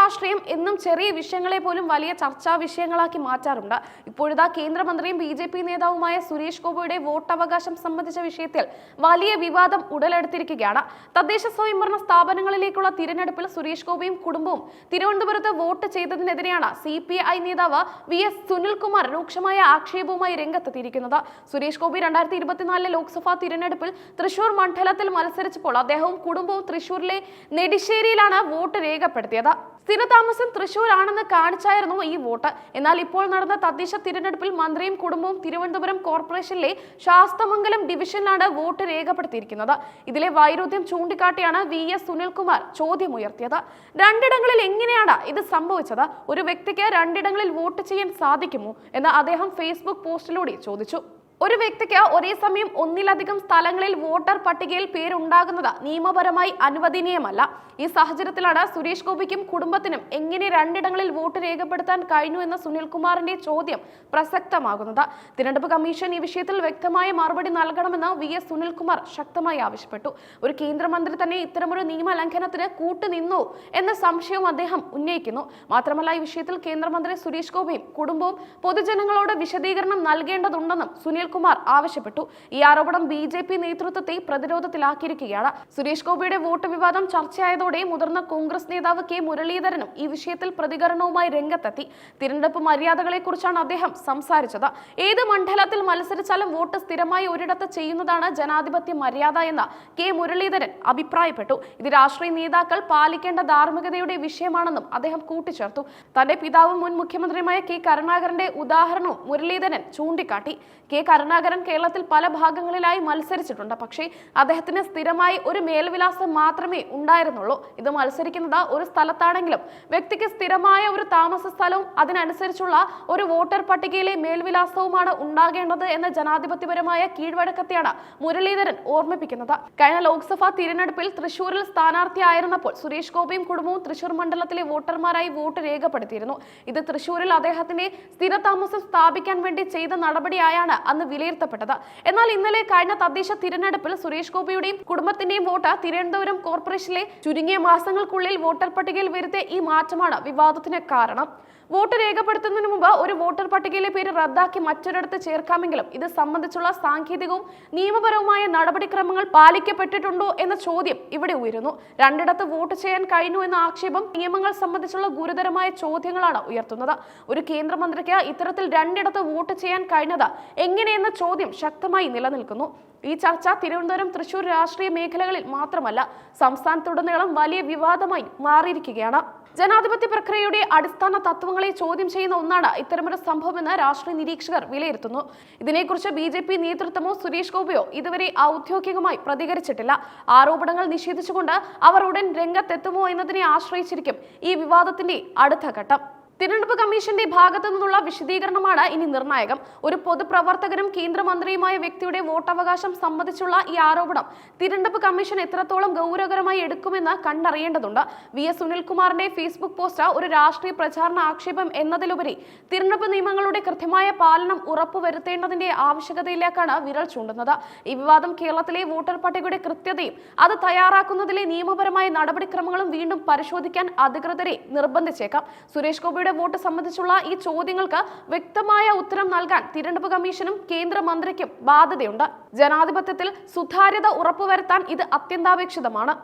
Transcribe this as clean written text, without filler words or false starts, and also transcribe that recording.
രാഷ്ട്രീയം എന്നും ചെറിയ വിഷയങ്ങളെ പോലും വലിയ ചർച്ചാ വിഷയങ്ങളാക്കി മാറ്റാറുണ്ട്. ഇപ്പോഴിതാ കേന്ദ്രമന്ത്രിയും BJP നേതാവുമായ സുരേഷ് ഗോപിയുടെ വോട്ടവകാശം സംബന്ധിച്ച വിഷയത്തിൽ വലിയ വിവാദം ഉടലെടുത്തിരിക്കുകയാണ്. തദ്ദേശ സ്വയംഭരണ സ്ഥാപനങ്ങളിലേക്കുള്ള തിരഞ്ഞെടുപ്പിൽ സുരേഷ് ഗോപിയും കുടുംബവും തിരുവനന്തപുരത്ത് വോട്ട് ചെയ്തതിനെതിരെയാണ് CPI നേതാവ് VS സുനിൽകുമാർ രൂക്ഷമായ ആക്ഷേപവുമായി രംഗത്തെത്തിയിരിക്കുന്നത്. സുരേഷ് ഗോപി 2024 ലോക്സഭാ തിരഞ്ഞെടുപ്പിൽ തൃശൂർ മണ്ഡലത്തിൽ മത്സരിച്ചപ്പോൾ അദ്ദേഹവും കുടുംബവും തൃശൂരിലെ നെടിശ്ശേരിയിലാണ് വോട്ട് രേഖപ്പെടുത്തിയത്. സ്ഥിരതാമസം തൃശൂർ ആണെന്ന് കാണിച്ചായിരുന്നു ഈ വോട്ട്. എന്നാൽ ഇപ്പോൾ നടന്ന തദ്ദേശ തിരഞ്ഞെടുപ്പിൽ മന്ത്രിയും കുടുംബവും തിരുവനന്തപുരം കോർപ്പറേഷനിലെ ശാസ്തമംഗലം ഡിവിഷനിലാണ് വോട്ട് രേഖപ്പെടുത്തിയിരിക്കുന്നത്. ഇതിലെ വൈരുദ്ധ്യം ചൂണ്ടിക്കാട്ടിയാണ് VS സുനിൽകുമാർ ചോദ്യമുയർത്തിയത്. രണ്ടിടങ്ങളിൽ എങ്ങനെയാണ് ഇത് സംഭവിച്ചത്? ഒരു വ്യക്തിക്ക് രണ്ടിടങ്ങളിൽ വോട്ട് ചെയ്യാൻ സാധിക്കുമോ എന്ന് അദ്ദേഹം ഫേസ്ബുക്ക് പോസ്റ്റിലൂടെ ചോദിച്ചു. ഒരു വ്യക്തിക്ക് ഒരേ സമയം ഒന്നിലധികം സ്ഥലങ്ങളിൽ വോട്ടർ പട്ടികയിൽ പേരുണ്ടാകുന്നത് നിയമപരമായി അനുവദനീയമല്ല. ഈ സാഹചര്യത്തിലാണ് സുരേഷ് ഗോപിക്കും കുടുംബത്തിനും എങ്ങനെ രണ്ടിടങ്ങളിൽ വോട്ട് രേഖപ്പെടുത്താൻ കഴിഞ്ഞു എന്ന സുനിൽകുമാറിന്റെ ചോദ്യം പ്രസക്തമാകുന്നത്. തിരഞ്ഞെടുപ്പ് കമ്മീഷൻ ഈ വിഷയത്തിൽ വ്യക്തമായ മറുപടി നൽകണമെന്ന് VS സുനിൽകുമാർ ശക്തമായി ആവശ്യപ്പെട്ടു. ഒരു കേന്ദ്രമന്ത്രി തന്നെ ഇത്തരമൊരു നിയമലംഘനത്തിന് കൂട്ടുനിന്നോ എന്ന സംശയവും അദ്ദേഹം ഉന്നയിക്കുന്നു. മാത്രമല്ല, ഈ വിഷയത്തിൽ കേന്ദ്രമന്ത്രി സുരേഷ് ഗോപിയും കുടുംബവും പൊതുജനങ്ങളോട് വിശദീകരണം നൽകേണ്ടതുണ്ടെന്നും സുനിൽകുമാർ ആവശ്യപ്പെട്ടു. ഈ ആരോപണം BJP നേതൃത്വത്തെ പ്രതിരോധത്തിലാക്കിയിരിക്കുകയാണ്. സുരേഷ് ഗോപിയുടെ വോട്ട് വിവാദം ചർച്ചയായതോടെ മുതിർന്ന കോൺഗ്രസ് നേതാവ് K മുരളീധരനും ഈ വിഷയത്തിൽ പ്രതികരണവുമായി രംഗത്തെത്തി. തിരഞ്ഞെടുപ്പ് മര്യാദകളെ കുറിച്ചാണ് അദ്ദേഹം സംസാരിച്ചത്. ഏത് മണ്ഡലത്തിൽ മത്സരിച്ചാലും വോട്ട് സ്ഥിരമായി ഒരിടത്ത് ചെയ്യുന്നതാണ് ജനാധിപത്യ മര്യാദ എന്ന് K മുരളീധരൻ അഭിപ്രായപ്പെട്ടു. ഇത് രാഷ്ട്രീയ നേതാക്കൾ പാലിക്കേണ്ട ധാർമ്മികതയുടെ വിഷയമാണെന്നും അദ്ദേഹം കൂട്ടിച്ചേർത്തു. തന്റെ പിതാവും മുൻ മുഖ്യമന്ത്രിയുമായ K കരുണാകരന്റെ ഉദാഹരണവും മുരളീധരൻ ചൂണ്ടിക്കാട്ടി. K കരുണാകരൻ കേരളത്തിൽ പല ഭാഗങ്ങളിലായി മത്സരിച്ചിട്ടുണ്ട്. പക്ഷേ അദ്ദേഹത്തിന് സ്ഥിരമായി ഒരു മേൽവിലാസം മാത്രമേ ഉണ്ടായിരുന്നുള്ളൂ. ഇത് മത്സരിക്കുന്നത് ഒരു സ്ഥലത്താണെങ്കിലും വ്യക്തിക്ക് സ്ഥിരമായ ഒരു താമസ സ്ഥലവും അതിനനുസരിച്ചുള്ള ഒരു വോട്ടർ പട്ടികയിലെ മേൽവിലാസവുമാണ് ഉണ്ടാകേണ്ടത് എന്ന ജനാധിപത്യപരമായ കീഴ്വഴക്കത്തെയാണ് മുരളീധരൻ ഓർമ്മിപ്പിക്കുന്നത്. കഴിഞ്ഞ ലോക്സഭാ തിരഞ്ഞെടുപ്പിൽ തൃശൂരിൽ സ്ഥാനാർത്ഥിയായിരുന്നപ്പോൾ സുരേഷ് ഗോപിയും കുടുംബവും തൃശൂർ മണ്ഡലത്തിലെ വോട്ടർമാരായി വോട്ട് രേഖപ്പെടുത്തിയിരുന്നു. ഇത് തൃശൂരിൽ അദ്ദേഹത്തിന്റെ സ്ഥിരതാമസം സ്ഥാപിക്കാൻ വേണ്ടി ചെയ്ത നടപടിയായാണ് അന്ന് വിലയിരുത്തപ്പെട്ടത്. എന്നാൽ ഇന്നലെ കഴിഞ്ഞ തദ്ദേശ തിരഞ്ഞെടുപ്പിൽ സുരേഷ് ഗോപിയുടെയും കുടുംബത്തിന്റെയും വോട്ട് തിരുവനന്തപുരം കോർപ്പറേഷനിലെ ചുരുങ്ങിയ മാസങ്ങൾക്കുള്ളിൽ വോട്ടർ പട്ടികയിൽ വരുത്തിയ ഈ മാറ്റമാണ് വിവാദത്തിന് കാരണം. വോട്ട് രേഖപ്പെടുത്തുന്നതിന് മുമ്പ് ഒരു വോട്ടർ പട്ടികയിലെ പേര് റദ്ദാക്കി മറ്റൊരിടത്ത് ചേർക്കാമെങ്കിലും ഇത് സംബന്ധിച്ചുള്ള സാങ്കേതികവും നിയമപരവുമായ നടപടിക്രമങ്ങൾ പാലിക്കപ്പെട്ടിട്ടുണ്ടോ എന്ന ചോദ്യം ഇവിടെ ഉയരുന്നു. രണ്ടിടത്ത് വോട്ട് ചെയ്യാൻ കഴിഞ്ഞു എന്ന ആക്ഷേപം നിയമങ്ങൾ സംബന്ധിച്ചുള്ള ഗുരുതരമായ ചോദ്യങ്ങളാണ് ഉയർത്തുന്നത്. ഒരു കേന്ദ്രമന്ത്രിക്ക് ഇത്തരത്തിൽ രണ്ടിടത്ത് വോട്ട് ചെയ്യാൻ കഴിഞ്ഞത് എങ്ങനെയെന്ന ചോദ്യം ശക്തമായി നിലനിൽക്കുന്നു. ഈ ചർച്ച തിരുവനന്തപുരം തൃശൂർ രാഷ്ട്രീയ മേഖലകളിൽ മാത്രമല്ല, സംസ്ഥാനത്തുടനീളം വലിയ വിവാദമായി മാറിയിരിക്കുകയാണ്. ജനാധിപത്യ പ്രക്രിയയുടെ അടിസ്ഥാന തത്വങ്ങളെ ചോദ്യം ചെയ്യുന്ന ഒന്നാണ് ഇത്തരമൊരു സംഭവമെന്ന് രാഷ്ട്രീയ നിരീക്ഷകർ വിലയിരുത്തുന്നു. ഇതിനെക്കുറിച്ച് BJP നേതൃത്വമോ സുരേഷ് ഗോപിയോ ഇതുവരെ ഔദ്യോഗികമായി പ്രതികരിച്ചിട്ടില്ല. ആരോപണങ്ങൾ നിഷേധിച്ചുകൊണ്ട് അവർ ഉടൻ രംഗത്തെത്തുമോ എന്നതിനെ ആശ്രയിച്ചിരിക്കും ഈ വിവാദത്തിന്റെ അടുത്ത ഘട്ടം. തിരഞ്ഞെടുപ്പ് കമ്മീഷന്റെ ഭാഗത്തു നിന്നുള്ള വിശദീകരണമാണ് ഇനി നിർണായകം. ഒരു പൊതുപ്രവർത്തകനും കേന്ദ്രമന്ത്രിയുമായ വ്യക്തിയുടെ വോട്ടവകാശം സംബന്ധിച്ചുള്ള ഈ ആരോപണം തിരഞ്ഞെടുപ്പ് കമ്മീഷൻ എത്രത്തോളം ഗൗരവകരമായി എടുക്കുമെന്ന് കണ്ടറിയേണ്ടതുണ്ട്. VS സുനിൽകുമാറിന്റെ ഫേസ്ബുക്ക് പോസ്റ്റ് ഒരു രാഷ്ട്രീയ പ്രചാരണ ആക്ഷേപം എന്നതിലുപരി തിരഞ്ഞെടുപ്പ് നിയമങ്ങളുടെ കൃത്യമായ പാലനം ഉറപ്പുവരുത്തേണ്ടതിന്റെ ആവശ്യകതയിലേക്കാണ് വിരൽ ചൂണ്ടുന്നത്. ഈ വിവാദം കേരളത്തിലെ വോട്ടർ പട്ടികയുടെ കൃത്യതയും അത് തയ്യാറാക്കുന്നതിലെ നിയമപരമായ നടപടിക്രമങ്ങളും വീണ്ടും പരിശോധിക്കാൻ അധികൃതരെ നിർബന്ധിച്ചേക്കാം. സുരേഷ് ഗോപിയുടെ വോട്ട് സംബന്ധിച്ചുള്ള ഈ ചോദ്യങ്ങൾക്ക് വ്യക്തമായ ഉത്തരം നൽകാൻ തിരഞ്ഞെടുപ്പ് കമ്മീഷനും കേന്ദ്രമന്ത്രിക്കും ബാധ്യതയുണ്ട്. ജനാധിപത്യത്തിൽ സുതാര്യത ഉറപ്പുവരുത്താൻ ഇത് അത്യന്താപേക്ഷിതമാണ്.